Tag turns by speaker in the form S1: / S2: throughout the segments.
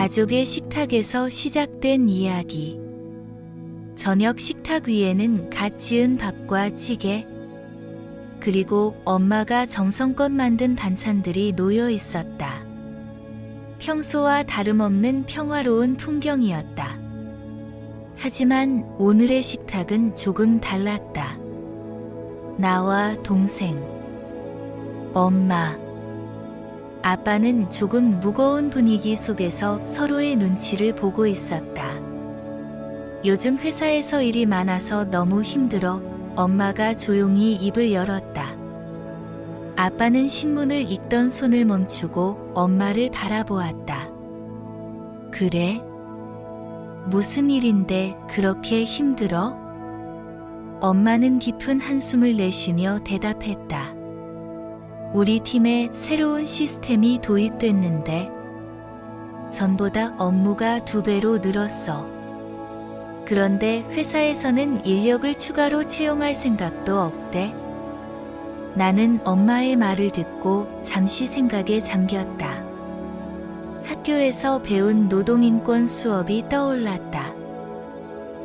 S1: 가족의 식탁에서 시작된 이야기. 저녁 식탁 위에는 갓 지은 밥과 찌개, 그리고 엄마가 정성껏 만든 반찬들이 놓여 있었다. 평소와 다름없는 평화로운 풍경이었다. 하지만 오늘의 식탁은 조금 달랐다. 나와 동생, 엄마, 아빠는 조금 무거운 분위기 속에서 서로의 눈치를 보고 있었다. 요즘 회사에서 일이 많아서 너무 힘들어. 엄마가 조용히 입을 열었다. 아빠는 신문을 읽던 손을 멈추고 엄마를 바라보았다. 그래? 무슨 일인데 그렇게 힘들어? 엄마는 깊은 한숨을 내쉬며 대답했다. 우리 팀에 새로운 시스템이 도입됐는데 전보다 업무가 2배로 늘었어. 그런데 회사에서는 인력을 추가로 채용할 생각도 없대. 나는 엄마의 말을 듣고 잠시 생각에 잠겼다. 학교에서 배운 노동인권 수업이 떠올랐다.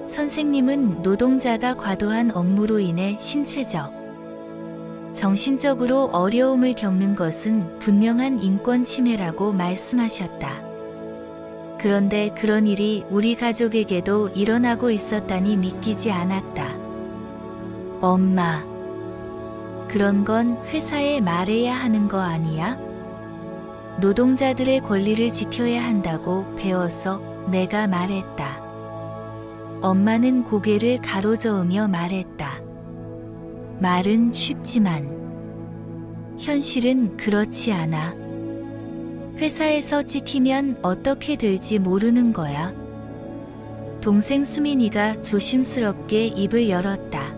S1: 선생님은 노동자가 과도한 업무로 인해 신체적, 정신적으로 어려움을 겪는 것은 분명한 인권 침해라고 말씀하셨다. 그런데 그런 일이 우리 가족에게도 일어나고 있었다니 믿기지 않았다. 엄마, 그런 건 회사에 말해야 하는 거 아니야? 노동자들의 권리를 지켜야 한다고 배워서 내가 말했다. 엄마는 고개를 가로저으며 말했다. 말은 쉽지만 현실은 그렇지 않아. 회사에서 찍히면 어떻게 될지 모르는 거야. 동생 수민이가 조심스럽게 입을 열었다.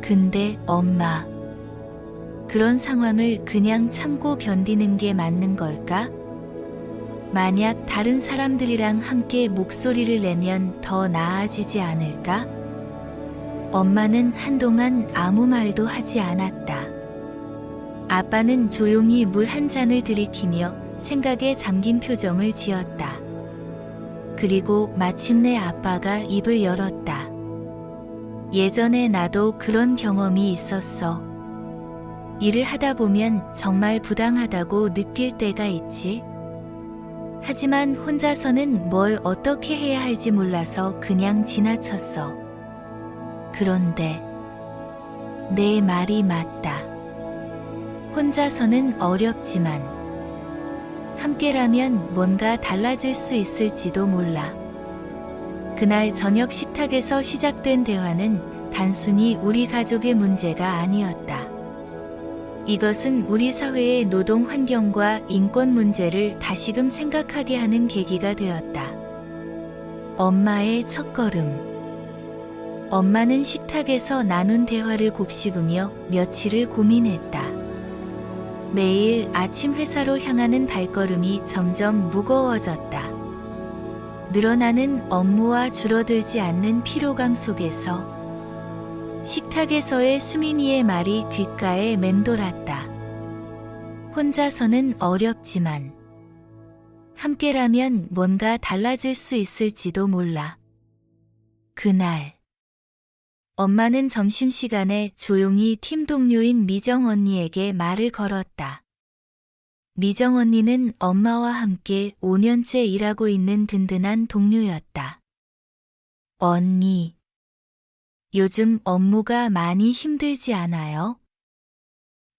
S1: 근데 엄마, 그런 상황을 그냥 참고 견디는 게 맞는 걸까? 만약 다른 사람들이랑 함께 목소리를 내면 더 나아지지 않을까? 엄마는 한동안 아무 말도 하지 않았다. 아빠는 조용히 물 한 잔을 들이키며 생각에 잠긴 표정을 지었다. 그리고 마침내 아빠가 입을 열었다. 예전에 나도 그런 경험이 있었어. 일을 하다 보면 정말 부당하다고 느낄 때가 있지. 하지만 혼자서는 뭘 어떻게 해야 할지 몰라서 그냥 지나쳤어. 그런데 내 말이 맞다. 혼자서는 어렵지만 함께라면 뭔가 달라질 수 있을지도 몰라. 그날 저녁 식탁에서 시작된 대화는 단순히 우리 가족의 문제가 아니었다. 이것은 우리 사회의 노동 환경과 인권 문제를 다시금 생각하게 하는 계기가 되었다. 엄마의 첫걸음. 엄마는 식탁에서 나눈 대화를 곱씹으며 며칠을 고민했다. 매일 아침 회사로 향하는 발걸음이 점점 무거워졌다. 늘어나는 업무와 줄어들지 않는 피로감 속에서 식탁에서의 수민이의 말이 귓가에 맴돌았다. 혼자서는 어렵지만 함께라면 뭔가 달라질 수 있을지도 몰라. 그날 엄마는 점심시간에 조용히 팀 동료인 미정 언니에게 말을 걸었다. 미정 언니는 엄마와 함께 5년째 일하고 있는 든든한 동료였다. 언니, 요즘 업무가 많이 힘들지 않아요?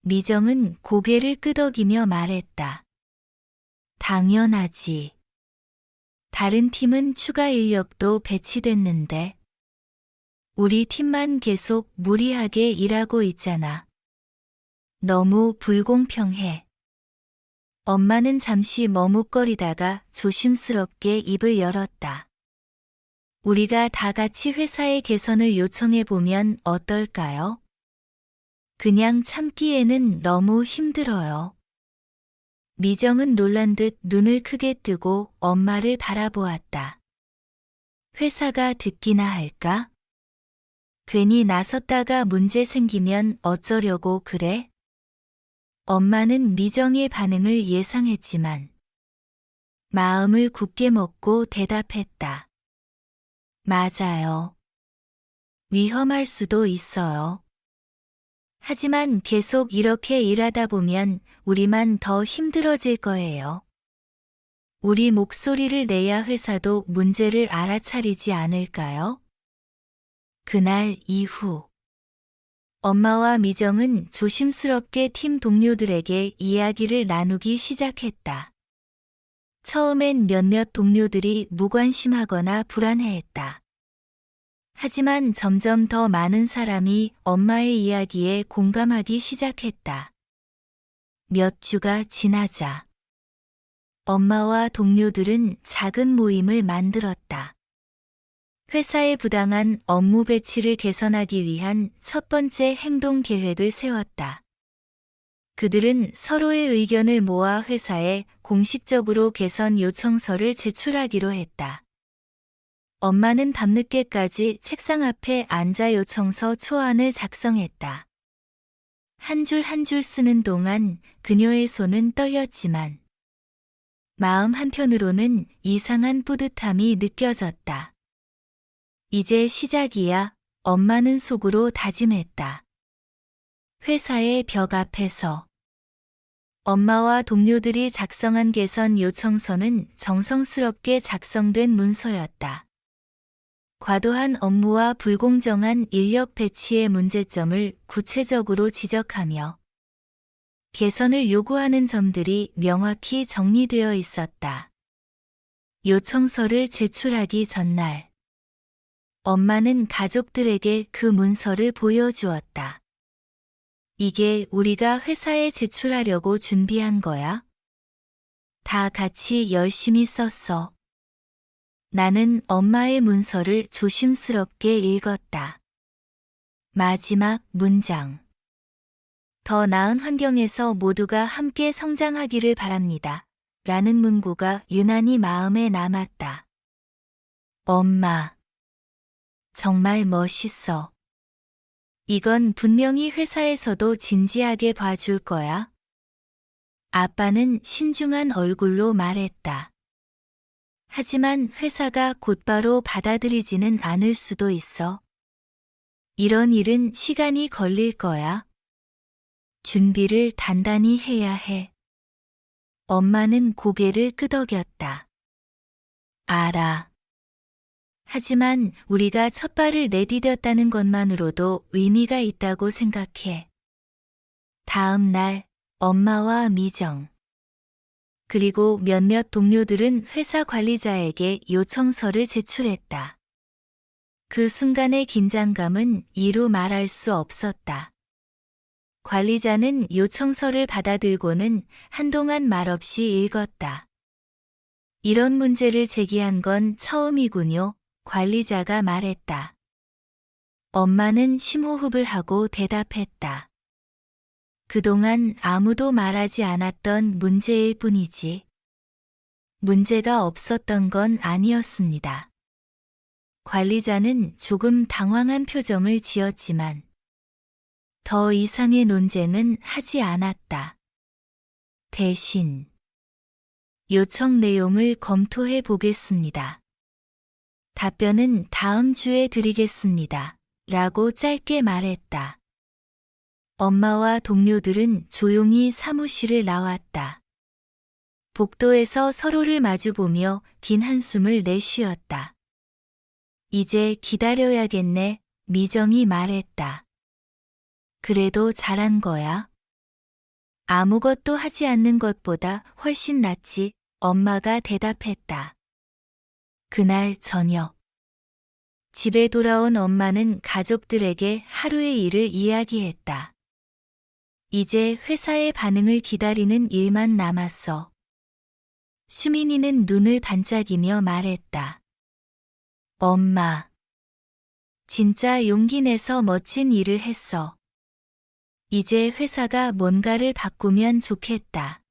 S1: 미정은 고개를 끄덕이며 말했다. 당연하지. 다른 팀은 추가 인력도 배치됐는데 우리 팀만 계속 무리하게 일하고 있잖아. 너무 불공평해. 엄마는 잠시 머뭇거리다가 조심스럽게 입을 열었다. 우리가 다 같이 회사의 개선을 요청해보면 어떨까요? 그냥 참기에는 너무 힘들어요. 미정은 놀란 듯 눈을 크게 뜨고 엄마를 바라보았다. 회사가 듣기나 할까? 괜히 나섰다가 문제 생기면 어쩌려고 그래? 엄마는 미정의 반응을 예상했지만 마음을 굳게 먹고 대답했다. 맞아요. 위험할 수도 있어요. 하지만 계속 이렇게 일하다 보면 우리만 더 힘들어질 거예요. 우리 목소리를 내야 회사도 문제를 알아차리지 않을까요? 그날 이후 엄마와 미정은 조심스럽게 팀 동료들에게 이야기를 나누기 시작했다. 처음엔 몇몇 동료들이 무관심하거나 불안해했다. 하지만 점점 더 많은 사람이 엄마의 이야기에 공감하기 시작했다. 몇 주가 지나자 엄마와 동료들은 작은 모임을 만들었다. 회사의 부당한 업무 배치를 개선하기 위한 첫 번째 행동 계획을 세웠다. 그들은 서로의 의견을 모아 회사에 공식적으로 개선 요청서를 제출하기로 했다. 엄마는 밤늦게까지 책상 앞에 앉아 요청서 초안을 작성했다. 한 줄 한 줄 쓰는 동안 그녀의 손은 떨렸지만 마음 한편으로는 이상한 뿌듯함이 느껴졌다. 이제 시작이야, 엄마는 속으로 다짐했다. 회사의 벽 앞에서 엄마와 동료들이 작성한 개선 요청서는 정성스럽게 작성된 문서였다. 과도한 업무와 불공정한 인력 배치의 문제점을 구체적으로 지적하며 개선을 요구하는 점들이 명확히 정리되어 있었다. 요청서를 제출하기 전날 엄마는 가족들에게 그 문서를 보여주었다. 이게 우리가 회사에 제출하려고 준비한 거야? 다 같이 열심히 썼어. 나는 엄마의 문서를 조심스럽게 읽었다. 마지막 문장. 더 나은 환경에서 모두가 함께 성장하기를 바랍니다. 라는 문구가 유난히 마음에 남았다. 엄마. 정말 멋있어. 이건 분명히 회사에서도 진지하게 봐줄 거야. 아빠는 신중한 얼굴로 말했다. 하지만 회사가 곧바로 받아들이지는 않을 수도 있어. 이런 일은 시간이 걸릴 거야. 준비를 단단히 해야 해. 엄마는 고개를 끄덕였다. 알아. 하지만 우리가 첫 발을 내디뎠다는 것만으로도 의미가 있다고 생각해. 다음 날 엄마와 미정 그리고 몇몇 동료들은 회사 관리자에게 요청서를 제출했다. 그 순간의 긴장감은 이루 말할 수 없었다. 관리자는 요청서를 받아들고는 한동안 말없이 읽었다. 이런 문제를 제기한 건 처음이군요. 관리자가 말했다. 엄마는 심호흡을 하고 대답했다. 그동안 아무도 말하지 않았던 문제일 뿐이지. 문제가 없었던 건 아니었습니다. 관리자는 조금 당황한 표정을 지었지만 더 이상의 논쟁은 하지 않았다. 대신 요청 내용을 검토해 보겠습니다. 답변은 다음 주에 드리겠습니다. 라고 짧게 말했다. 엄마와 동료들은 조용히 사무실을 나왔다. 복도에서 서로를 마주보며 긴 한숨을 내쉬었다. 이제 기다려야겠네, 미정이 말했다. 그래도 잘한 거야. 아무것도 하지 않는 것보다 훨씬 낫지, 엄마가 대답했다. 그날 저녁. 집에 돌아온 엄마는 가족들에게 하루의 일을 이야기했다. 이제 회사의 반응을 기다리는 일만 남았어. 수민이는 눈을 반짝이며 말했다. 엄마. 진짜 용기 내서 멋진 일을 했어. 이제 회사가 뭔가를 바꾸면 좋겠다.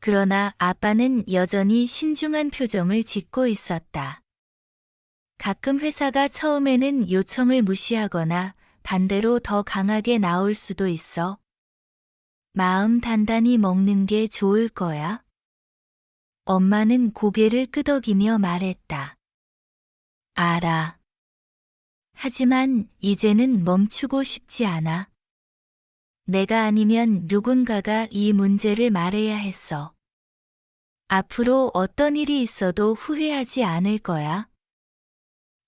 S1: 그러나 아빠는 여전히 신중한 표정을 짓고 있었다. 가끔 회사가 처음에는 요청을 무시하거나 반대로 더 강하게 나올 수도 있어. 마음 단단히 먹는 게 좋을 거야. 엄마는 고개를 끄덕이며 말했다. 알아. 하지만 이제는 멈추고 싶지 않아. 내가 아니면 누군가가 이 문제를 말해야 했어. 앞으로 어떤 일이 있어도 후회하지 않을 거야.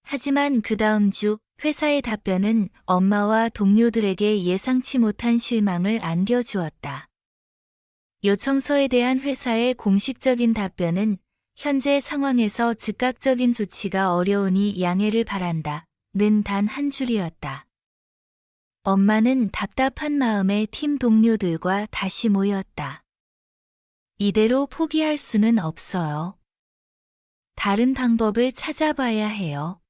S1: 하지만 그 다음 주 회사의 답변은 엄마와 동료들에게 예상치 못한 실망을 안겨주었다. 요청서에 대한 회사의 공식적인 답변은 현재 상황에서 즉각적인 조치가 어려우니 양해를 바란다. 는 단 한 줄이었다. 엄마는 답답한 마음에 팀 동료들과 다시 모였다. 이대로 포기할 수는 없어요. 다른 방법을 찾아봐야 해요.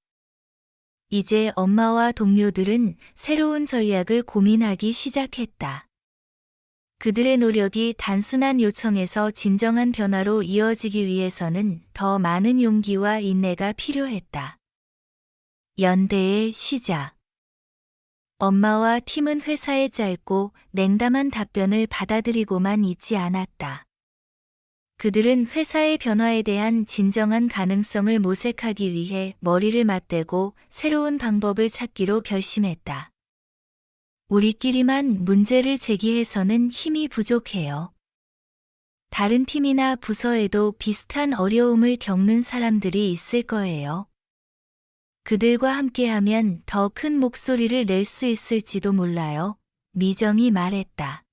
S1: 이제 엄마와 동료들은 새로운 전략을 고민하기 시작했다. 그들의 노력이 단순한 요청에서 진정한 변화로 이어지기 위해서는 더 많은 용기와 인내가 필요했다. 연대의 시작. 엄마와 팀은 회사의 짧고 냉담한 답변을 받아들이고만 있지 않았다. 그들은 회사의 변화에 대한 진정한 가능성을 모색하기 위해 머리를 맞대고 새로운 방법을 찾기로 결심했다. 우리끼리만 문제를 제기해서는 힘이 부족해요. 다른 팀이나 부서에도 비슷한 어려움을 겪는 사람들이 있을 거예요. 그들과 함께하면 더 큰 목소리를 낼 수 있을지도 몰라요. 미정이 말했다.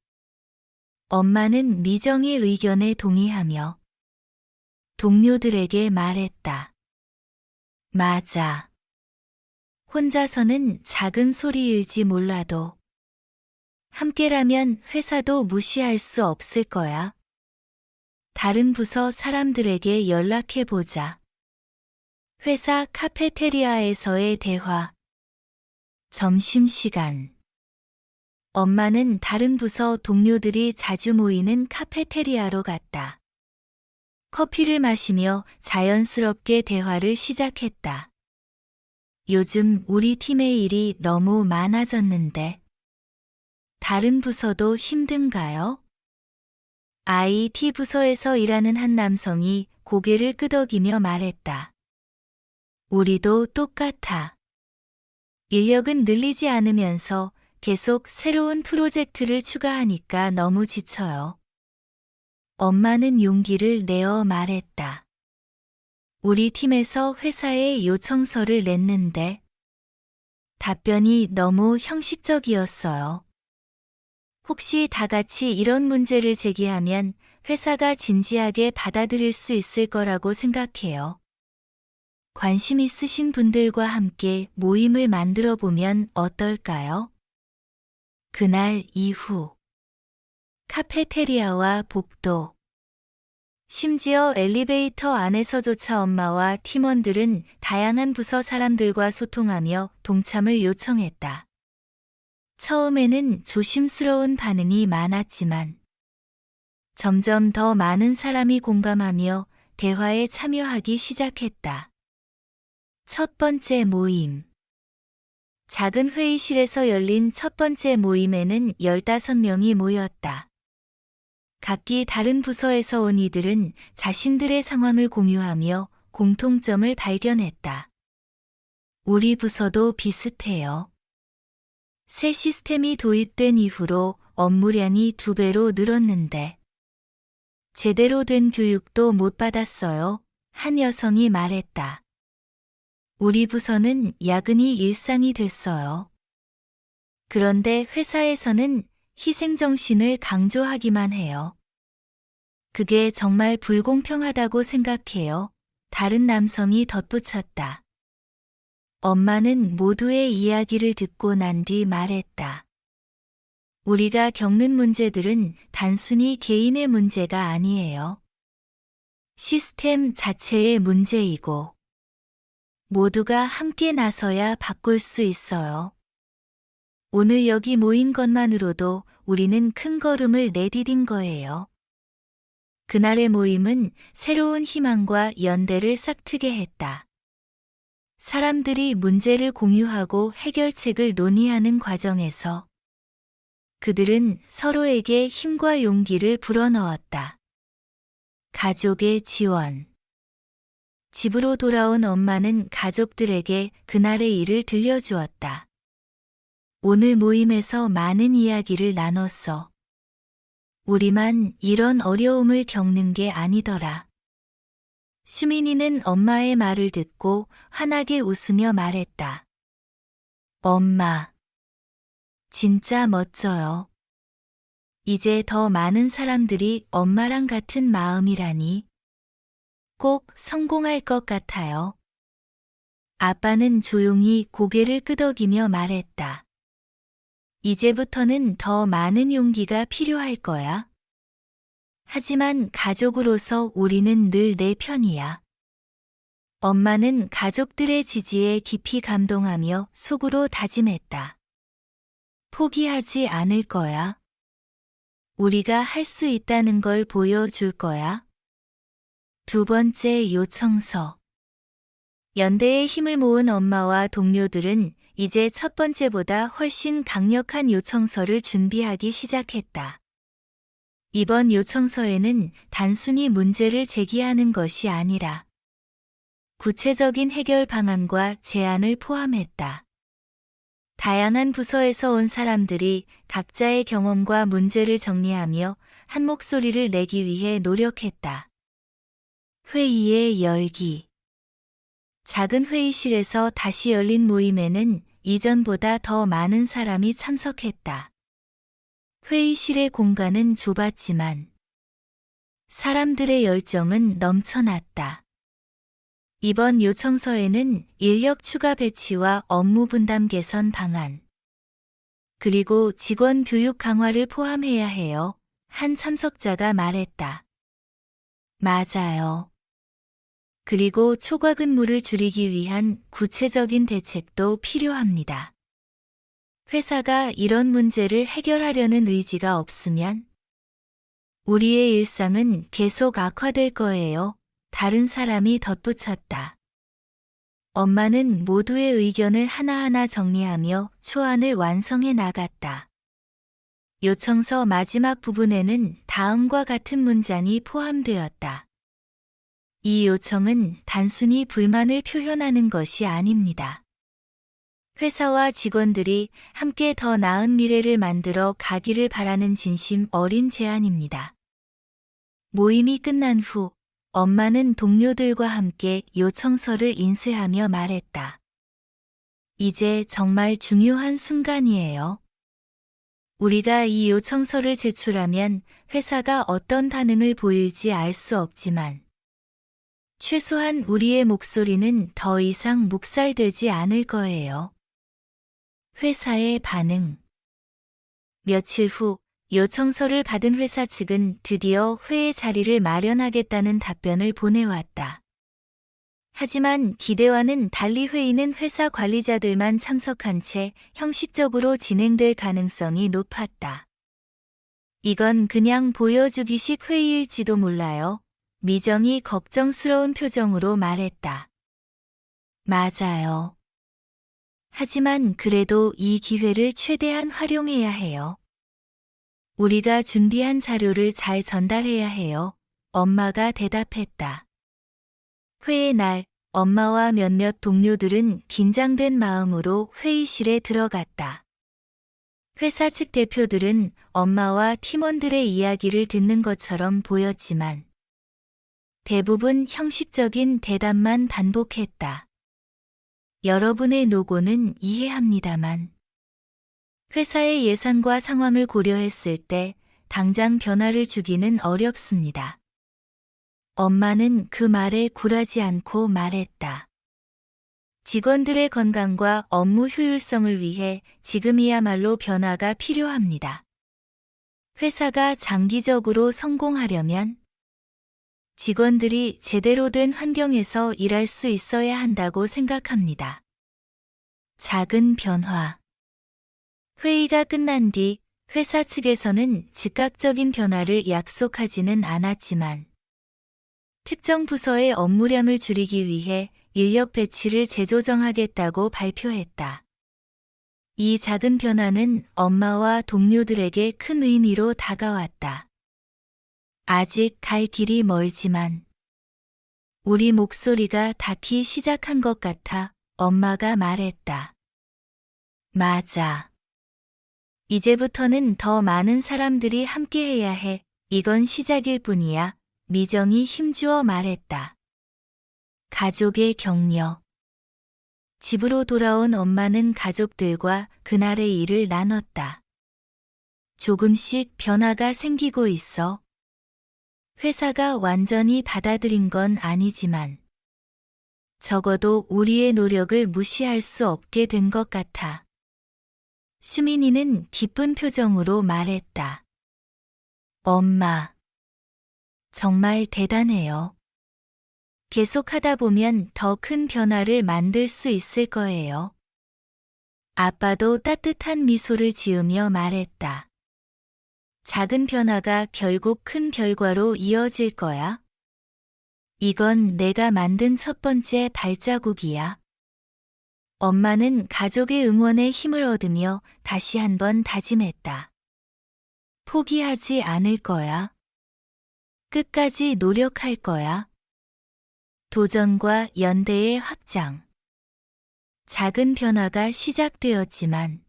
S1: 엄마는 미정의 의견에 동의하며 동료들에게 말했다. 맞아. 혼자서는 작은 소리일지 몰라도 함께라면 회사도 무시할 수 없을 거야. 다른 부서 사람들에게 연락해보자. 회사 카페테리아에서의 대화. 점심시간. 엄마는 다른 부서 동료들이 자주 모이는 카페테리아로 갔다. 커피를 마시며 자연스럽게 대화를 시작했다. 요즘 우리 팀의 일이 너무 많아졌는데 다른 부서도 힘든가요? IT 부서에서 일하는 한 남성이 고개를 끄덕이며 말했다. 우리도 똑같아. 인력은 늘리지 않으면서 계속 새로운 프로젝트를 추가하니까 너무 지쳐요. 엄마는 용기를 내어 말했다. 우리 팀에서 회사에 요청서를 냈는데 답변이 너무 형식적이었어요. 혹시 다 같이 이런 문제를 제기하면 회사가 진지하게 받아들일 수 있을 거라고 생각해요. 관심 있으신 분들과 함께 모임을 만들어 보면 어떨까요? 그날 이후 카페테리아와 복도, 심지어 엘리베이터 안에서조차 엄마와 팀원들은 다양한 부서 사람들과 소통하며 동참을 요청했다. 처음에는 조심스러운 반응이 많았지만 점점 더 많은 사람이 공감하며 대화에 참여하기 시작했다. 첫 번째 모임. 작은 회의실에서 열린 첫 번째 모임에는 15명이 모였다. 각기 다른 부서에서 온 이들은 자신들의 상황을 공유하며 공통점을 발견했다. 우리 부서도 비슷해요. 새 시스템이 도입된 이후로 업무량이 2배로 늘었는데 제대로 된 교육도 못 받았어요. 한 여성이 말했다. 우리 부서는 야근이 일상이 됐어요. 그런데 회사에서는 희생정신을 강조하기만 해요. 그게 정말 불공평하다고 생각해요. 다른 남성이 덧붙였다. 엄마는 모두의 이야기를 듣고 난 뒤 말했다. 우리가 겪는 문제들은 단순히 개인의 문제가 아니에요. 시스템 자체의 문제이고 모두가 함께 나서야 바꿀 수 있어요. 오늘 여기 모인 것만으로도 우리는 큰 걸음을 내디딘 거예요. 그날의 모임은 새로운 희망과 연대를 싹트게 했다. 사람들이 문제를 공유하고 해결책을 논의하는 과정에서 그들은 서로에게 힘과 용기를 불어넣었다. 가족의 지원. 집으로 돌아온 엄마는 가족들에게 그날의 일을 들려주었다. 오늘 모임에서 많은 이야기를 나눴어. 우리만 이런 어려움을 겪는 게 아니더라. 수민이는 엄마의 말을 듣고 환하게 웃으며 말했다. 엄마, 진짜 멋져요. 이제 더 많은 사람들이 엄마랑 같은 마음이라니. 꼭 성공할 것 같아요. 아빠는 조용히 고개를 끄덕이며 말했다. 이제부터는 더 많은 용기가 필요할 거야. 하지만 가족으로서 우리는 늘 내 편이야. 엄마는 가족들의 지지에 깊이 감동하며 속으로 다짐했다. 포기하지 않을 거야. 우리가 할 수 있다는 걸 보여줄 거야. 두 번째 요청서. 연대에 힘을 모은 엄마와 동료들은 이제 첫 번째보다 훨씬 강력한 요청서를 준비하기 시작했다. 이번 요청서에는 단순히 문제를 제기하는 것이 아니라 구체적인 해결 방안과 제안을 포함했다. 다양한 부서에서 온 사람들이 각자의 경험과 문제를 정리하며 한 목소리를 내기 위해 노력했다. 회의의 열기. 작은 회의실에서 다시 열린 모임에는 이전보다 더 많은 사람이 참석했다. 회의실의 공간은 좁았지만 사람들의 열정은 넘쳐났다. 이번 요청서에는 인력 추가 배치와 업무 분담 개선 방안, 그리고 직원 교육 강화를 포함해야 해요. 한 참석자가 말했다. 맞아요. 그리고 초과 근무를 줄이기 위한 구체적인 대책도 필요합니다. 회사가 이런 문제를 해결하려는 의지가 없으면 우리의 일상은 계속 악화될 거예요. 다른 사람이 덧붙였다. 엄마는 모두의 의견을 하나하나 정리하며 초안을 완성해 나갔다. 요청서 마지막 부분에는 다음과 같은 문장이 포함되었다. 이 요청은 단순히 불만을 표현하는 것이 아닙니다. 회사와 직원들이 함께 더 나은 미래를 만들어 가기를 바라는 진심 어린 제안입니다. 모임이 끝난 후 엄마는 동료들과 함께 요청서를 인쇄하며 말했다. 이제 정말 중요한 순간이에요. 우리가 이 요청서를 제출하면 회사가 어떤 반응을 보일지 알 수 없지만 최소한 우리의 목소리는 더 이상 묵살되지 않을 거예요. 회사의 반응. 며칠 후 요청서를 받은 회사 측은 드디어 회의 자리를 마련하겠다는 답변을 보내왔다. 하지만 기대와는 달리 회의는 회사 관리자들만 참석한 채 형식적으로 진행될 가능성이 높았다. 이건 그냥 보여주기식 회의일지도 몰라요. 미정이 걱정스러운 표정으로 말했다. 맞아요. 하지만 그래도 이 기회를 최대한 활용해야 해요. 우리가 준비한 자료를 잘 전달해야 해요. 엄마가 대답했다. 회의 날, 엄마와 몇몇 동료들은 긴장된 마음으로 회의실에 들어갔다. 회사 측 대표들은 엄마와 팀원들의 이야기를 듣는 것처럼 보였지만 대부분 형식적인 대답만 반복했다. 여러분의 노고는 이해합니다만 회사의 예산과 상황을 고려했을 때 당장 변화를 주기는 어렵습니다. 엄마는 그 말에 굴하지 않고 말했다. 직원들의 건강과 업무 효율성을 위해 지금이야말로 변화가 필요합니다. 회사가 장기적으로 성공하려면 직원들이 제대로 된 환경에서 일할 수 있어야 한다고 생각합니다. 작은 변화. 회의가 끝난 뒤 회사 측에서는 즉각적인 변화를 약속하지는 않았지만 특정 부서의 업무량을 줄이기 위해 인력 배치를 재조정하겠다고 발표했다. 이 작은 변화는 엄마와 동료들에게 큰 의미로 다가왔다. 아직 갈 길이 멀지만 우리 목소리가 닿기 시작한 것 같아 엄마가 말했다. 맞아. 이제부터는 더 많은 사람들이 함께해야 해. 이건 시작일 뿐이야. 미정이 힘주어 말했다. 가족의 격려. 집으로 돌아온 엄마는 가족들과 그날의 일을 나눴다. 조금씩 변화가 생기고 있어. 회사가 완전히 받아들인 건 아니지만 적어도 우리의 노력을 무시할 수 없게 된 것 같아. 수민이는 기쁜 표정으로 말했다. 엄마, 정말 대단해요. 계속하다 보면 더 큰 변화를 만들 수 있을 거예요. 아빠도 따뜻한 미소를 지으며 말했다. 작은 변화가 결국 큰 결과로 이어질 거야. 이건 내가 만든 첫 번째 발자국이야. 엄마는 가족의 응원에 힘을 얻으며 다시 한번 다짐했다. 포기하지 않을 거야. 끝까지 노력할 거야. 도전과 연대의 확장. 작은 변화가 시작되었지만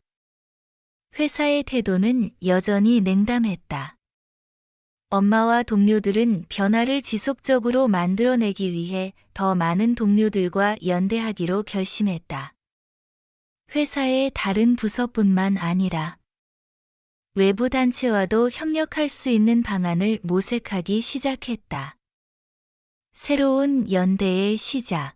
S1: 회사의 태도는 여전히 냉담했다. 엄마와 동료들은 변화를 지속적으로 만들어내기 위해 더 많은 동료들과 연대하기로 결심했다. 회사의 다른 부서뿐만 아니라 외부 단체와도 협력할 수 있는 방안을 모색하기 시작했다. 새로운 연대의 시작.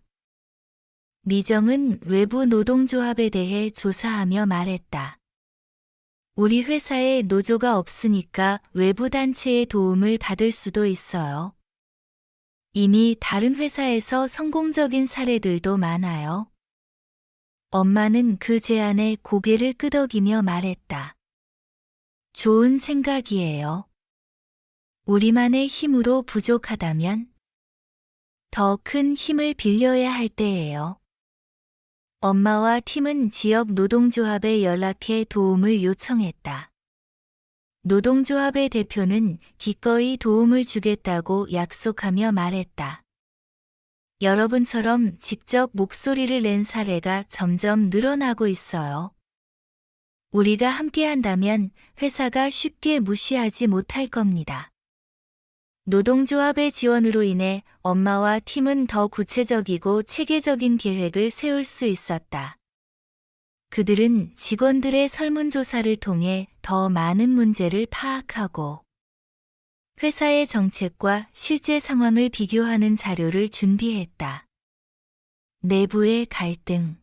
S1: 미정은 외부 노동조합에 대해 조사하며 말했다. 우리 회사에 노조가 없으니까 외부 단체의 도움을 받을 수도 있어요. 이미 다른 회사에서 성공적인 사례들도 많아요. 엄마는 그 제안에 고개를 끄덕이며 말했다. 좋은 생각이에요. 우리만의 힘으로 부족하다면 더 큰 힘을 빌려야 할 때예요. 엄마와 팀은 지역 노동조합에 연락해 도움을 요청했다. 노동조합의 대표는 기꺼이 도움을 주겠다고 약속하며 말했다. 여러분처럼 직접 목소리를 낸 사례가 점점 늘어나고 있어요. 우리가 함께한다면 회사가 쉽게 무시하지 못할 겁니다. 노동조합의 지원으로 인해 엄마와 팀은 더 구체적이고 체계적인 계획을 세울 수 있었다. 그들은 직원들의 설문조사를 통해 더 많은 문제를 파악하고 회사의 정책과 실제 상황을 비교하는 자료를 준비했다. 내부의 갈등.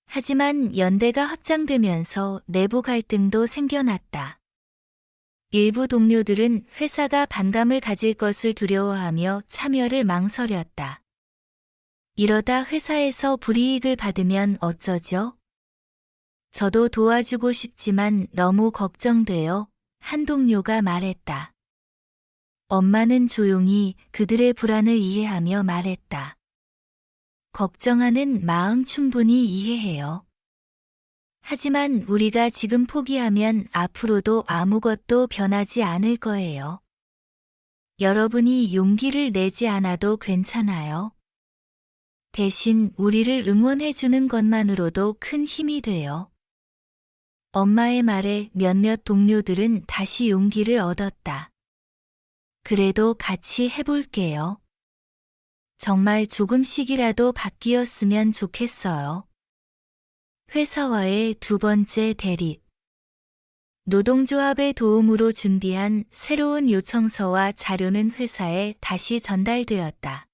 S1: 하지만 연대가 확장되면서 내부 갈등도 생겨났다. 일부 동료들은 회사가 반감을 가질 것을 두려워하며 참여를 망설였다. 이러다 회사에서 불이익을 받으면 어쩌죠? 저도 도와주고 싶지만 너무 걱정돼요. 한 동료가 말했다. 엄마는 조용히 그들의 불안을 이해하며 말했다. 걱정하는 마음 충분히 이해해요. 하지만 우리가 지금 포기하면 앞으로도 아무것도 변하지 않을 거예요. 여러분이 용기를 내지 않아도 괜찮아요. 대신 우리를 응원해주는 것만으로도 큰 힘이 돼요. 엄마의 말에 몇몇 동료들은 다시 용기를 얻었다. 그래도 같이 해볼게요. 정말 조금씩이라도 바뀌었으면 좋겠어요. 회사와의 두 번째 대립. 노동조합의 도움으로 준비한 새로운 요청서와 자료는 회사에 다시 전달되었다.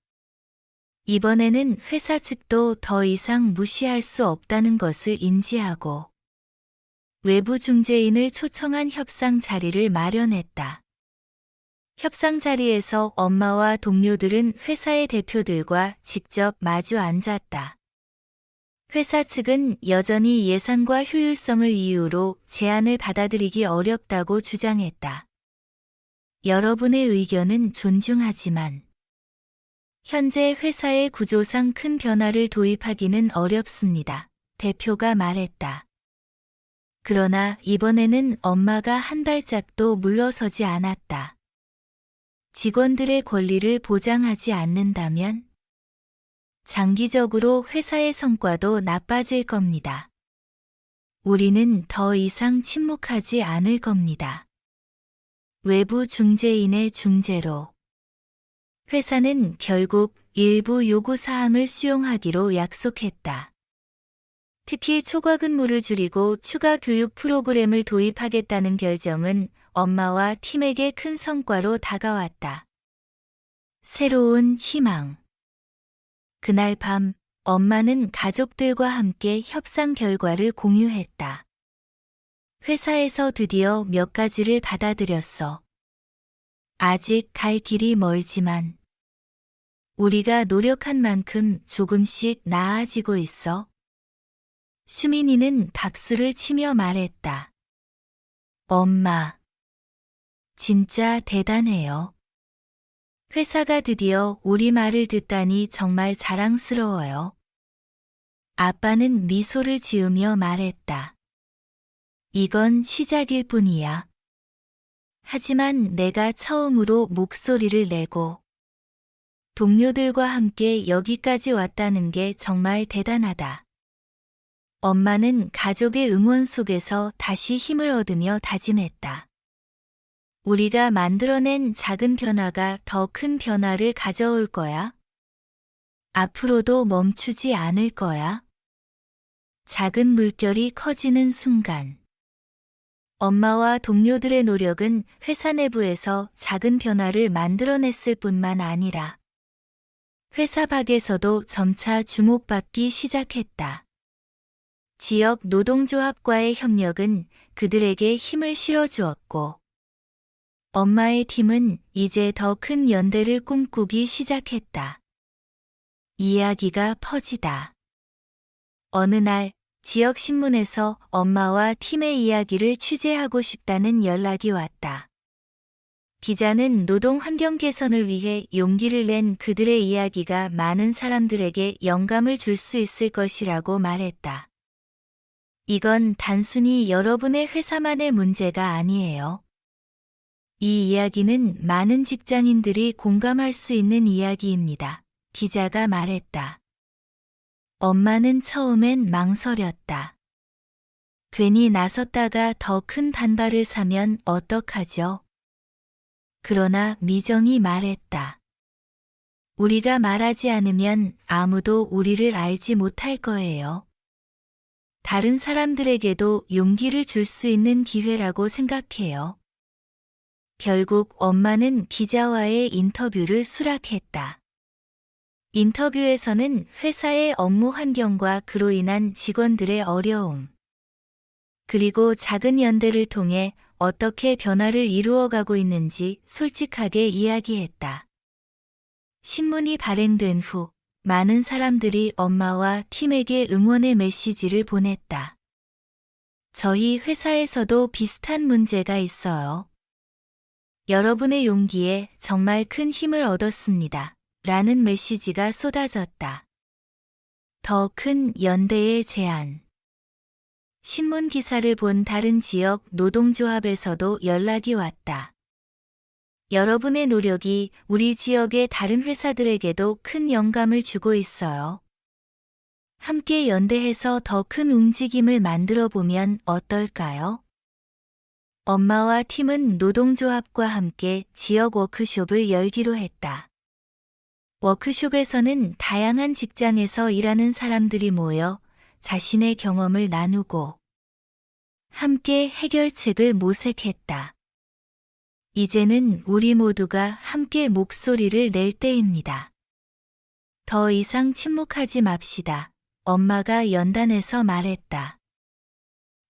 S1: 이번에는 회사 측도 더 이상 무시할 수 없다는 것을 인지하고 외부 중재인을 초청한 협상 자리를 마련했다. 협상 자리에서 엄마와 동료들은 회사의 대표들과 직접 마주 앉았다. 회사 측은 여전히 예산과 효율성을 이유로 제안을 받아들이기 어렵다고 주장했다. 여러분의 의견은 존중하지만 현재 회사의 구조상 큰 변화를 도입하기는 어렵습니다. 대표가 말했다. 그러나 이번에는 엄마가 한 발짝도 물러서지 않았다. 직원들의 권리를 보장하지 않는다면 장기적으로 회사의 성과도 나빠질 겁니다. 우리는 더 이상 침묵하지 않을 겁니다. 외부 중재인의 중재로 회사는 결국 일부 요구사항을 수용하기로 약속했다. 특히 초과 근무를 줄이고 추가 교육 프로그램을 도입하겠다는 결정은 엄마와 팀에게 큰 성과로 다가왔다. 새로운 희망. 그날 밤 엄마는 가족들과 함께 협상 결과를 공유했다. 회사에서 드디어 몇 가지를 받아들였어. 아직 갈 길이 멀지만 우리가 노력한 만큼 조금씩 나아지고 있어. 수민이는 박수를 치며 말했다. 엄마, 진짜 대단해요. 회사가 드디어 우리 말을 듣다니 정말 자랑스러워요. 아빠는 미소를 지으며 말했다. 이건 시작일 뿐이야. 하지만 내가 처음으로 목소리를 내고 동료들과 함께 여기까지 왔다는 게 정말 대단하다. 엄마는 가족의 응원 속에서 다시 힘을 얻으며 다짐했다. 우리가 만들어낸 작은 변화가 더 큰 변화를 가져올 거야. 앞으로도 멈추지 않을 거야. 작은 물결이 커지는 순간. 엄마와 동료들의 노력은 회사 내부에서 작은 변화를 만들어냈을 뿐만 아니라 회사 밖에서도 점차 주목받기 시작했다. 지역 노동조합과의 협력은 그들에게 힘을 실어주었고 엄마의 팀은 이제 더 큰 연대를 꿈꾸기 시작했다. 이야기가 퍼지다. 어느 날 지역 신문에서 엄마와 팀의 이야기를 취재하고 싶다는 연락이 왔다. 기자는 노동 환경 개선을 위해 용기를 낸 그들의 이야기가 많은 사람들에게 영감을 줄 수 있을 것이라고 말했다. 이건 단순히 여러분의 회사만의 문제가 아니에요. 이 이야기는 많은 직장인들이 공감할 수 있는 이야기입니다. 기자가 말했다. 엄마는 처음엔 망설였다. 괜히 나섰다가 더 큰 반발을 사면 어떡하죠? 그러나 미정이 말했다. 우리가 말하지 않으면 아무도 우리를 알지 못할 거예요. 다른 사람들에게도 용기를 줄 수 있는 기회라고 생각해요. 결국 엄마는 기자와의 인터뷰를 수락했다. 인터뷰에서는 회사의 업무 환경과 그로 인한 직원들의 어려움, 그리고 작은 연대를 통해 어떻게 변화를 이루어가고 있는지 솔직하게 이야기했다. 신문이 발행된 후 많은 사람들이 엄마와 팀에게 응원의 메시지를 보냈다. 저희 회사에서도 비슷한 문제가 있어요. 여러분의 용기에 정말 큰 힘을 얻었습니다. 라는 메시지가 쏟아졌다. 더 큰 연대의 제안. 신문 기사를 본 다른 지역 노동조합에서도 연락이 왔다. 여러분의 노력이 우리 지역의 다른 회사들에게도 큰 영감을 주고 있어요. 함께 연대해서 더 큰 움직임을 만들어 보면 어떨까요? 엄마와 팀은 노동조합과 함께 지역 워크숍을 열기로 했다. 워크숍에서는 다양한 직장에서 일하는 사람들이 모여 자신의 경험을 나누고 함께 해결책을 모색했다. 이제는 우리 모두가 함께 목소리를 낼 때입니다. 더 이상 침묵하지 맙시다. 엄마가 연단에서 말했다.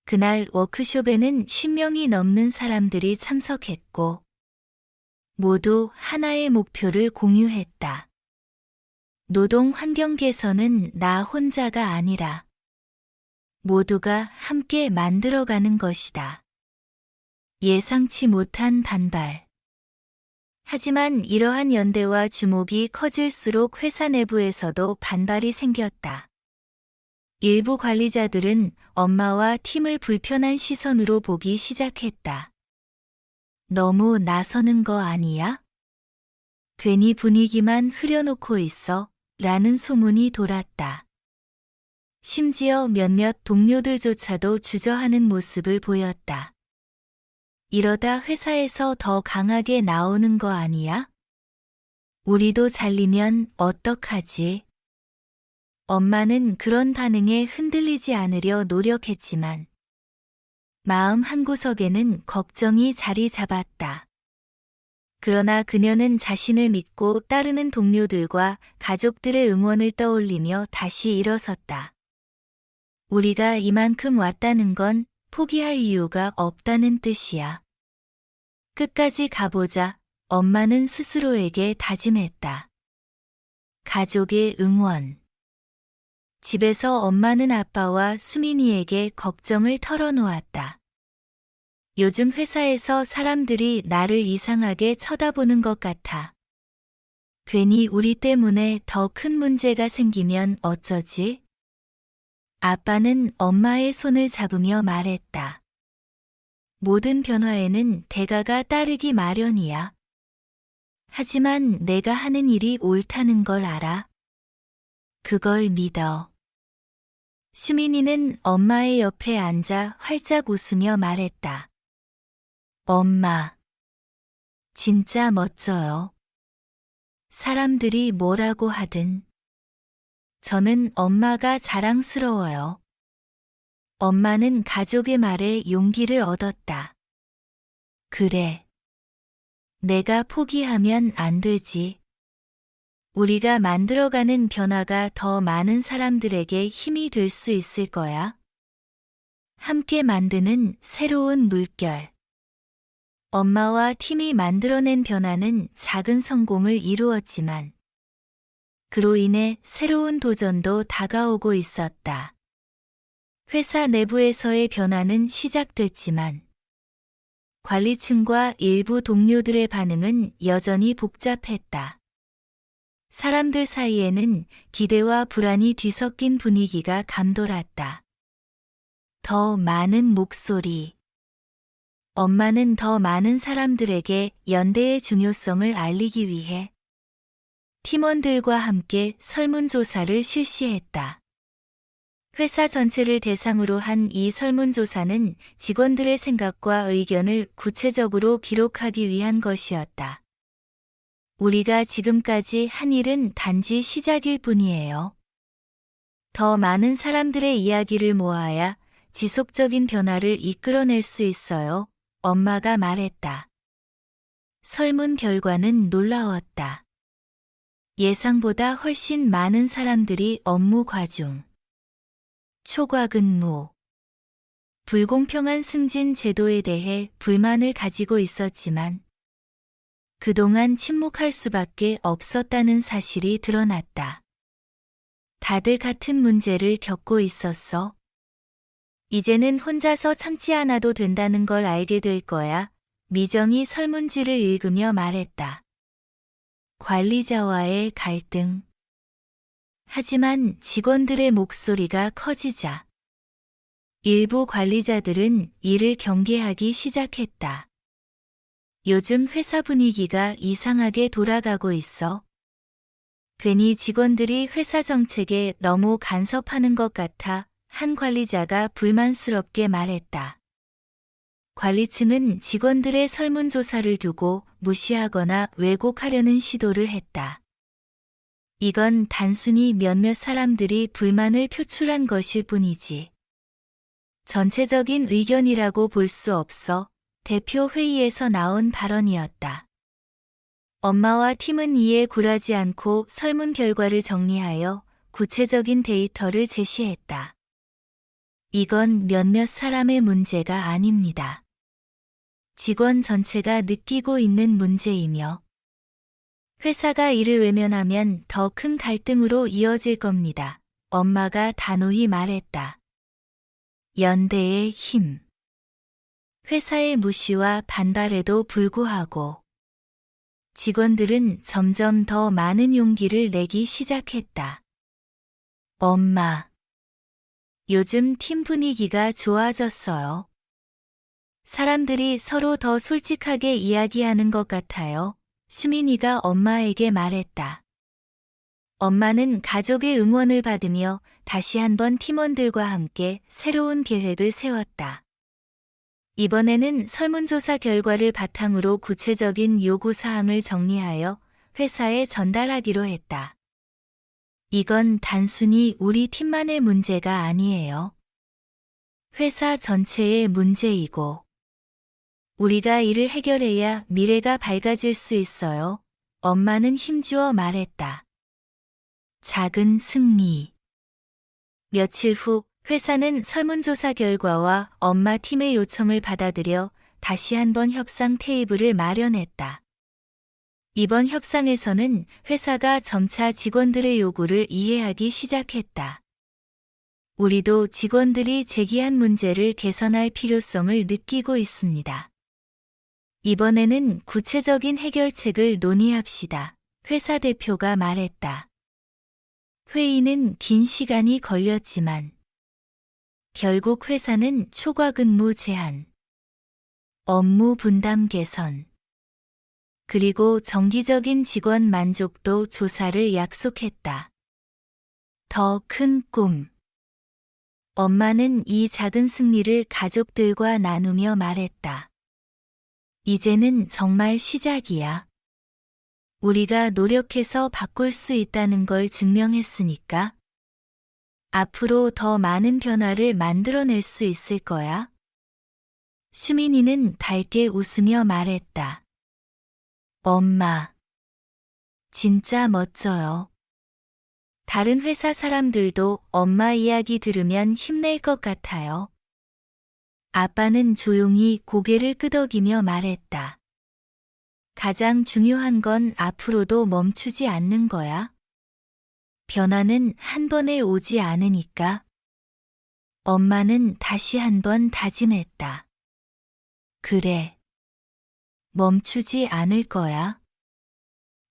S1: 그날 워크숍에는 10명이 넘는 사람들이 참석했고 모두 하나의 목표를 공유했다. 노동 환경 개선은 나 혼자가 아니라 모두가 함께 만들어가는 것이다. 예상치 못한 반발. 하지만 이러한 연대와 주목이 커질수록 회사 내부에서도 반발이 생겼다. 일부 관리자들은 엄마와 팀을 불편한 시선으로 보기 시작했다. 너무 나서는 거 아니야? 괜히 분위기만 흐려놓고 있어 라는 소문이 돌았다. 심지어 몇몇 동료들조차도 주저하는 모습을 보였다. 이러다 회사에서 더 강하게 나오는 거 아니야? 우리도 잘리면 어떡하지? 엄마는 그런 반응에 흔들리지 않으려 노력했지만 마음 한구석에는 걱정이 자리 잡았다. 그러나 그녀는 자신을 믿고 따르는 동료들과 가족들의 응원을 떠올리며 다시 일어섰다. 우리가 이만큼 왔다는 건 포기할 이유가 없다는 뜻이야. 끝까지 가보자. 엄마는 스스로에게 다짐했다. 가족의 응원. 집에서 엄마는 아빠와 수민이에게 걱정을 털어놓았다. 요즘 회사에서 사람들이 나를 이상하게 쳐다보는 것 같아. 괜히 우리 때문에 더 큰 문제가 생기면 어쩌지? 아빠는 엄마의 손을 잡으며 말했다. 모든 변화에는 대가가 따르기 마련이야. 하지만 내가 하는 일이 옳다는 걸 알아. 그걸 믿어. 수민이는 엄마의 옆에 앉아 활짝 웃으며 말했다. 엄마, 진짜 멋져요. 사람들이 뭐라고 하든 저는 엄마가 자랑스러워요. 엄마는 가족의 말에 용기를 얻었다. 그래. 내가 포기하면 안 되지. 우리가 만들어가는 변화가 더 많은 사람들에게 힘이 될 수 있을 거야. 함께 만드는 새로운 물결. 엄마와 팀이 만들어낸 변화는 작은 성공을 이루었지만 그로 인해 새로운 도전도 다가오고 있었다. 회사 내부에서의 변화는 시작됐지만 관리층과 일부 동료들의 반응은 여전히 복잡했다. 사람들 사이에는 기대와 불안이 뒤섞인 분위기가 감돌았다. 더 많은 목소리. 엄마는 더 많은 사람들에게 연대의 중요성을 알리기 위해 팀원들과 함께 설문조사를 실시했다. 회사 전체를 대상으로 한 이 설문조사는 직원들의 생각과 의견을 구체적으로 기록하기 위한 것이었다. 우리가 지금까지 한 일은 단지 시작일 뿐이에요. 더 많은 사람들의 이야기를 모아야 지속적인 변화를 이끌어낼 수 있어요. 엄마가 말했다. 설문 결과는 놀라웠다. 예상보다 훨씬 많은 사람들이 업무 과중, 초과 근무, 불공평한 승진 제도에 대해 불만을 가지고 있었지만 그동안 침묵할 수밖에 없었다는 사실이 드러났다. 다들 같은 문제를 겪고 있었어. 이제는 혼자서 참지 않아도 된다는 걸 알게 될 거야. 미정이 설문지를 읽으며 말했다. 관리자와의 갈등. 하지만 직원들의 목소리가 커지자 일부 관리자들은 이를 경계하기 시작했다. 요즘 회사 분위기가 이상하게 돌아가고 있어. 괜히 직원들이 회사 정책에 너무 간섭하는 것 같아 한 관리자가 불만스럽게 말했다. 관리층은 직원들의 설문조사를 두고 무시하거나 왜곡하려는 시도를 했다. 이건 단순히 몇몇 사람들이 불만을 표출한 것일 뿐이지. 전체적인 의견이라고 볼 수 없어. 대표 회의에서 나온 발언이었다. 엄마와 팀은 이에 굴하지 않고 설문 결과를 정리하여 구체적인 데이터를 제시했다. 이건 몇몇 사람의 문제가 아닙니다. 직원 전체가 느끼고 있는 문제이며 회사가 이를 외면하면 더 큰 갈등으로 이어질 겁니다. 엄마가 단호히 말했다. 연대의 힘. 회사의 무시와 반발에도 불구하고 직원들은 점점 더 많은 용기를 내기 시작했다. 엄마. 요즘 팀 분위기가 좋아졌어요. 사람들이 서로 더 솔직하게 이야기하는 것 같아요. 수민이가 엄마에게 말했다. 엄마는 가족의 응원을 받으며 다시 한번 팀원들과 함께 새로운 계획을 세웠다. 이번에는 설문조사 결과를 바탕으로 구체적인 요구사항을 정리하여 회사에 전달하기로 했다. 이건 단순히 우리 팀만의 문제가 아니에요. 회사 전체의 문제이고, 우리가 이를 해결해야 미래가 밝아질 수 있어요. 엄마는 힘주어 말했다. 작은 승리. 며칠 후 회사는 설문조사 결과와 엄마 팀의 요청을 받아들여 다시 한번 협상 테이블을 마련했다. 이번 협상에서는 회사가 점차 직원들의 요구를 이해하기 시작했다. 우리도 직원들이 제기한 문제를 개선할 필요성을 느끼고 있습니다. 이번에는 구체적인 해결책을 논의합시다. 회사 대표가 말했다. 회의는 긴 시간이 걸렸지만 결국 회사는 초과 근무 제한, 업무 분담 개선, 그리고 정기적인 직원 만족도 조사를 약속했다. 더 큰 꿈. 엄마는 이 작은 승리를 가족들과 나누며 말했다. 이제는 정말 시작이야. 우리가 노력해서 바꿀 수 있다는 걸 증명했으니까. 앞으로 더 많은 변화를 만들어낼 수 있을 거야. 수민이는 밝게 웃으며 말했다. 엄마. 진짜 멋져요. 다른 회사 사람들도 엄마 이야기 들으면 힘낼 것 같아요. 아빠는 조용히 고개를 끄덕이며 말했다. 가장 중요한 건 앞으로도 멈추지 않는 거야. 변화는 한 번에 오지 않으니까. 엄마는 다시 한번 다짐했다. 그래. 멈추지 않을 거야.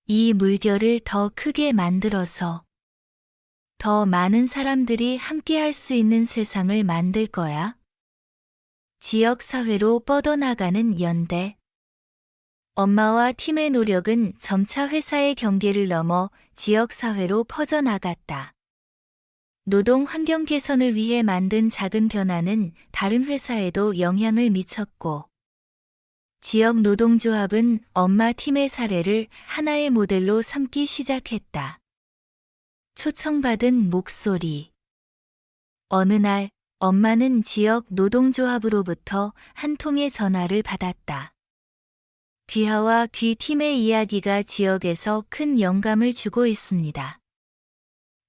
S1: 이 물결을 더 크게 만들어서 더 많은 사람들이 함께 할 수 있는 세상을 만들 거야. 지역사회로 뻗어나가는 연대. 엄마와 팀의 노력은 점차 회사의 경계를 넘어 지역사회로 퍼져나갔다. 노동 환경 개선을 위해 만든 작은 변화는 다른 회사에도 영향을 미쳤고, 지역 노동조합은 엄마 팀의 사례를 하나의 모델로 삼기 시작했다. 초청받은 목소리. 어느 날, 엄마는 지역 노동조합으로부터 한 통의 전화를 받았다. 귀하와 귀 팀의 이야기가 지역에서 큰 영감을 주고 있습니다.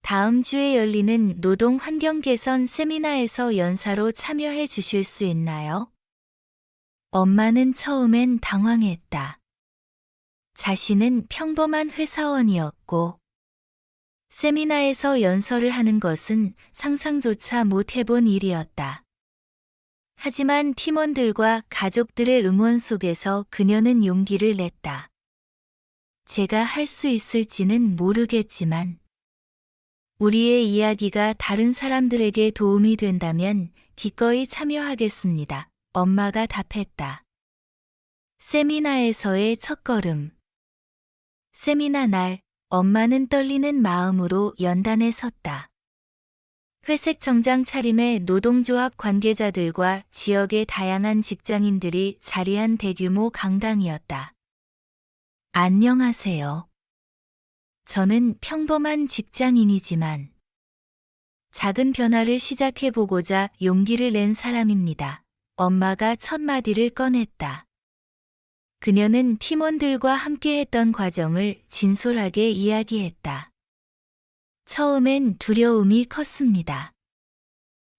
S1: 다음 주에 열리는 노동 환경 개선 세미나에서 연사로 참여해 주실 수 있나요? 엄마는 처음엔 당황했다. 자신은 평범한 회사원이었고, 세미나에서 연설을 하는 것은 상상조차 못 해본 일이었다. 하지만 팀원들과 가족들의 응원 속에서 그녀는 용기를 냈다. 제가 할 수 있을지는 모르겠지만, 우리의 이야기가 다른 사람들에게 도움이 된다면 기꺼이 참여하겠습니다. 엄마가 답했다. 세미나에서의 첫걸음. 세미나 날, 엄마는 떨리는 마음으로 연단에 섰다. 회색 정장 차림의 노동조합 관계자들과 지역의 다양한 직장인들이 자리한 대규모 강당이었다. 안녕하세요. 저는 평범한 직장인이지만 작은 변화를 시작해보고자 용기를 낸 사람입니다. 엄마가 첫 마디를 꺼냈다. 그녀는 팀원들과 함께 했던 과정을 진솔하게 이야기했다. 처음엔 두려움이 컸습니다.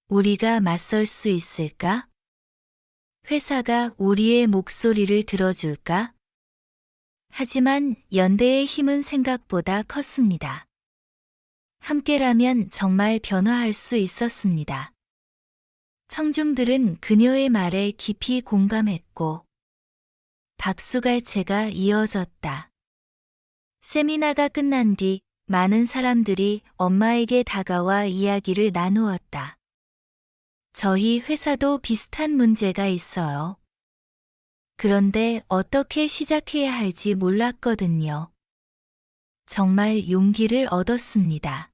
S1: 우리가 맞설 수 있을까? 회사가 우리의 목소리를 들어줄까? 하지만 연대의 힘은 생각보다 컸습니다. 함께라면 정말 변화할 수 있었습니다. 청중들은 그녀의 말에 깊이 공감했고, 박수갈채가 이어졌다. 세미나가 끝난 뒤 많은 사람들이 엄마에게 다가와 이야기를 나누었다. 저희 회사도 비슷한 문제가 있어요. 그런데 어떻게 시작해야 할지 몰랐거든요. 정말 용기를 얻었습니다.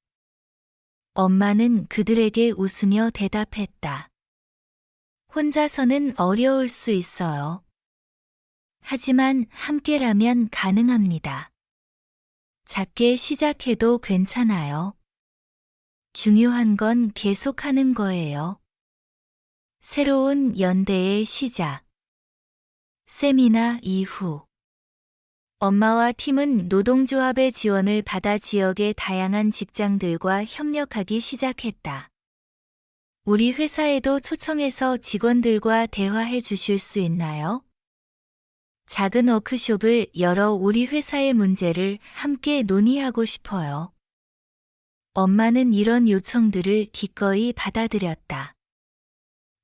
S1: 엄마는 그들에게 웃으며 대답했다. 혼자서는 어려울 수 있어요. 하지만 함께라면 가능합니다. 작게 시작해도 괜찮아요. 중요한 건 계속하는 거예요. 새로운 연대의 시작. 세미나 이후 엄마와 팀은 노동조합의 지원을 받아 지역의 다양한 직장들과 협력하기 시작했다. 우리 회사에도 초청해서 직원들과 대화해 주실 수 있나요? 작은 워크숍을 열어 우리 회사의 문제를 함께 논의하고 싶어요. 엄마는 이런 요청들을 기꺼이 받아들였다.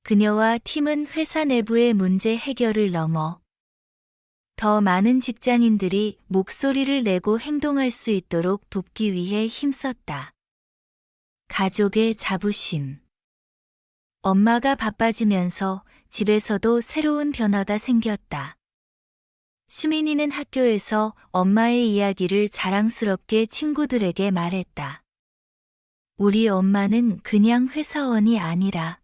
S1: 그녀와 팀은 회사 내부의 문제 해결을 넘어 더 많은 직장인들이 목소리를 내고 행동할 수 있도록 돕기 위해 힘썼다. 가족의 자부심. 엄마가 바빠지면서 집에서도 새로운 변화가 생겼다. 수민이는 학교에서 엄마의 이야기를 자랑스럽게 친구들에게 말했다. 우리 엄마는 그냥 회사원이 아니라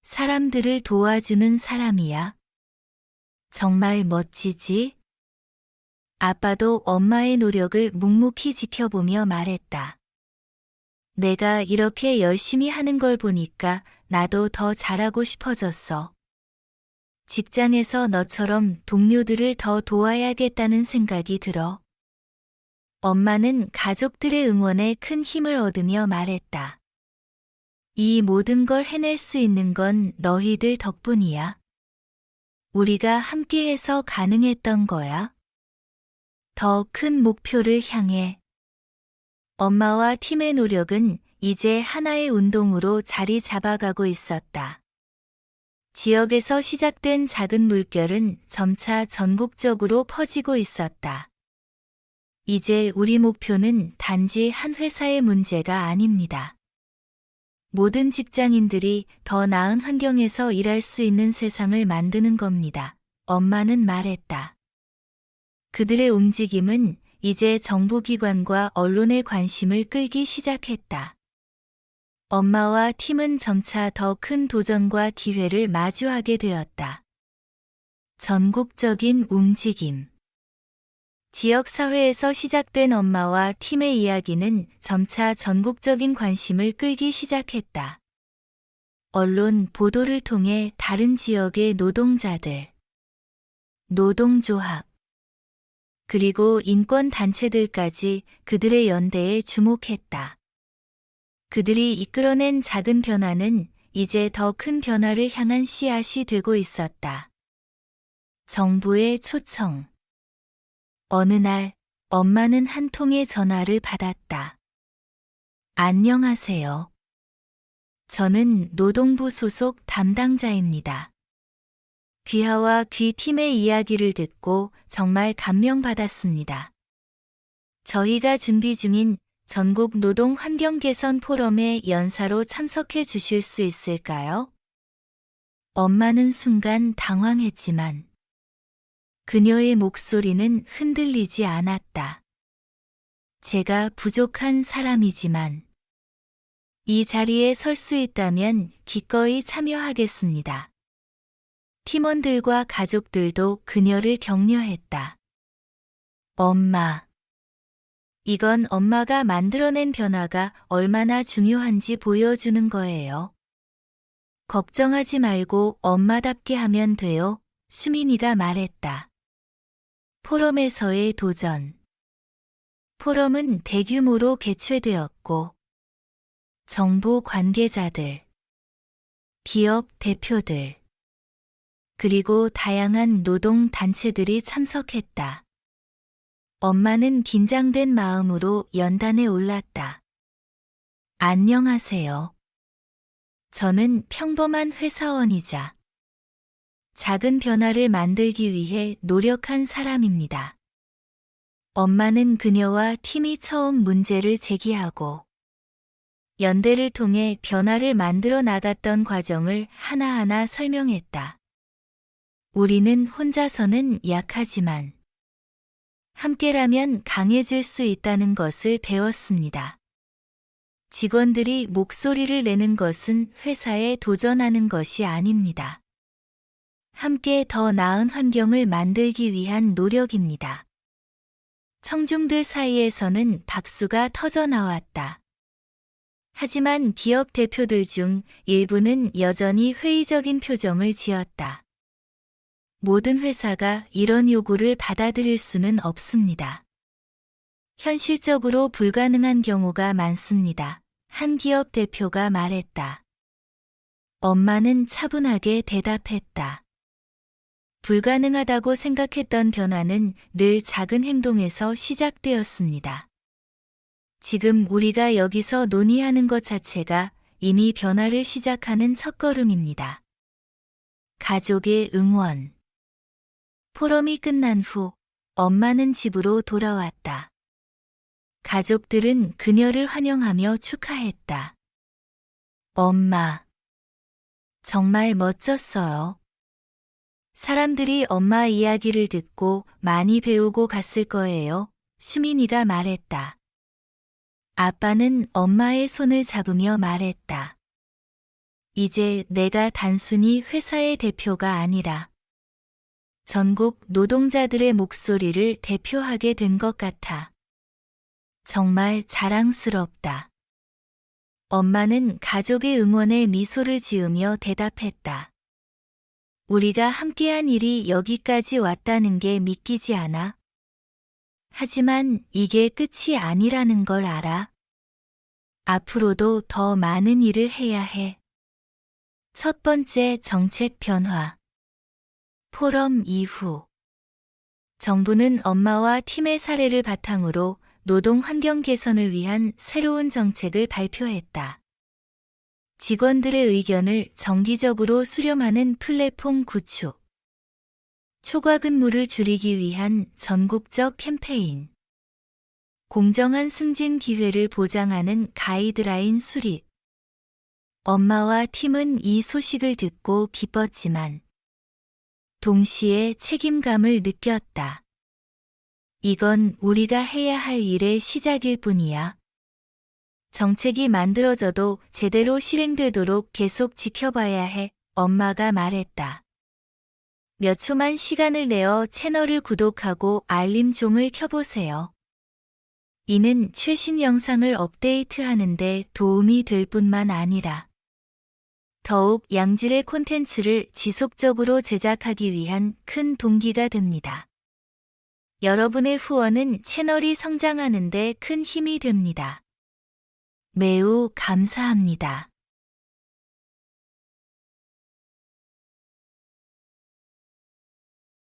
S1: 사람들을 도와주는 사람이야. 정말 멋지지? 아빠도 엄마의 노력을 묵묵히 지켜보며 말했다. 내가 이렇게 열심히 하는 걸 보니까 나도 더 잘하고 싶어졌어. 직장에서 너처럼 동료들을 더 도와야겠다는 생각이 들어. 엄마는 가족들의 응원에 큰 힘을 얻으며 말했다. 이 모든 걸 해낼 수 있는 건 너희들 덕분이야. 우리가 함께해서 가능했던 거야. 더 큰 목표를 향해. 엄마와 팀의 노력은 이제 하나의 운동으로 자리 잡아가고 있었다. 지역에서 시작된 작은 물결은 점차 전국적으로 퍼지고 있었다. 이제 우리 목표는 단지 한 회사의 문제가 아닙니다. 모든 직장인들이 더 나은 환경에서 일할 수 있는 세상을 만드는 겁니다. 엄마는 말했다. 그들의 움직임은 이제 정부기관과 언론의 관심을 끌기 시작했다. 엄마와 팀은 점차 더 큰 도전과 기회를 마주하게 되었다. 전국적인 움직임. 지역사회에서 시작된 엄마와 팀의 이야기는 점차 전국적인 관심을 끌기 시작했다. 언론 보도를 통해 다른 지역의 노동자들, 노동조합, 그리고 인권단체들까지 그들의 연대에 주목했다. 그들이 이끌어낸 작은 변화는 이제 더 큰 변화를 향한 씨앗이 되고 있었다. 정부의 초청. 어느 날, 엄마는 한 통의 전화를 받았다. 안녕하세요. 저는 노동부 소속 담당자입니다. 귀하와 귀 팀의 이야기를 듣고 정말 감명받았습니다. 저희가 준비 중인 전국 노동 환경 개선 포럼에 연사로 참석해 주실 수 있을까요? 엄마는 순간 당황했지만 그녀의 목소리는 흔들리지 않았다. 제가 부족한 사람이지만 이 자리에 설 수 있다면 기꺼이 참여하겠습니다. 팀원들과 가족들도 그녀를 격려했다. 엄마. 이건 엄마가 만들어낸 변화가 얼마나 중요한지 보여주는 거예요. 걱정하지 말고 엄마답게 하면 돼요. 수민이가 말했다. 포럼에서의 도전. 포럼은 대규모로 개최되었고 정부 관계자들, 기업 대표들, 그리고 다양한 노동 단체들이 참석했다. 엄마는 긴장된 마음으로 연단에 올랐다. 안녕하세요. 저는 평범한 회사원이자 작은 변화를 만들기 위해 노력한 사람입니다. 엄마는 그녀와 팀이 처음 문제를 제기하고 연대를 통해 변화를 만들어 나갔던 과정을 하나하나 설명했다. 우리는 혼자서는 약하지만 함께라면 강해질 수 있다는 것을 배웠습니다. 직원들이 목소리를 내는 것은 회사에 도전하는 것이 아닙니다. 함께 더 나은 환경을 만들기 위한 노력입니다. 청중들 사이에서는 박수가 터져 나왔다. 하지만 기업 대표들 중 일부는 여전히 회의적인 표정을 지었다. 모든 회사가 이런 요구를 받아들일 수는 없습니다. 현실적으로 불가능한 경우가 많습니다. 한 기업 대표가 말했다. 엄마는 차분하게 대답했다. 불가능하다고 생각했던 변화는 늘 작은 행동에서 시작되었습니다. 지금 우리가 여기서 논의하는 것 자체가 이미 변화를 시작하는 첫걸음입니다. 가족의 응원. 포럼이 끝난 후 엄마는 집으로 돌아왔다. 가족들은 그녀를 환영하며 축하했다. 엄마. 정말 멋졌어요. 사람들이 엄마 이야기를 듣고 많이 배우고 갔을 거예요. 수민이가 말했다. 아빠는 엄마의 손을 잡으며 말했다. 이제 내가 단순히 회사의 대표가 아니라 전국 노동자들의 목소리를 대표하게 된 것 같아. 정말 자랑스럽다. 엄마는 가족의 응원에 미소를 지으며 대답했다. 우리가 함께한 일이 여기까지 왔다는 게 믿기지 않아? 하지만 이게 끝이 아니라는 걸 알아. 앞으로도 더 많은 일을 해야 해. 첫 번째 정책 변화. 포럼 이후. 정부는 엄마와 팀의 사례를 바탕으로 노동 환경 개선을 위한 새로운 정책을 발표했다. 직원들의 의견을 정기적으로 수렴하는 플랫폼 구축. 초과 근무를 줄이기 위한 전국적 캠페인. 공정한 승진 기회를 보장하는 가이드라인 수립. 엄마와 팀은 이 소식을 듣고 기뻤지만 동시에 책임감을 느꼈다. 이건 우리가 해야 할 일의 시작일 뿐이야. 정책이 만들어져도 제대로 실행되도록 계속 지켜봐야 해, 엄마가 말했다. 몇 초만 시간을 내어 채널을 구독하고 알림종을 켜보세요. 이는 최신 영상을 업데이트하는 데 도움이 될 뿐만 아니라 더욱 양질의 콘텐츠를 지속적으로 제작하기 위한 큰 동기가 됩니다. 여러분의 후원은 채널이 성장하는 데 큰 힘이 됩니다. 매우 감사합니다.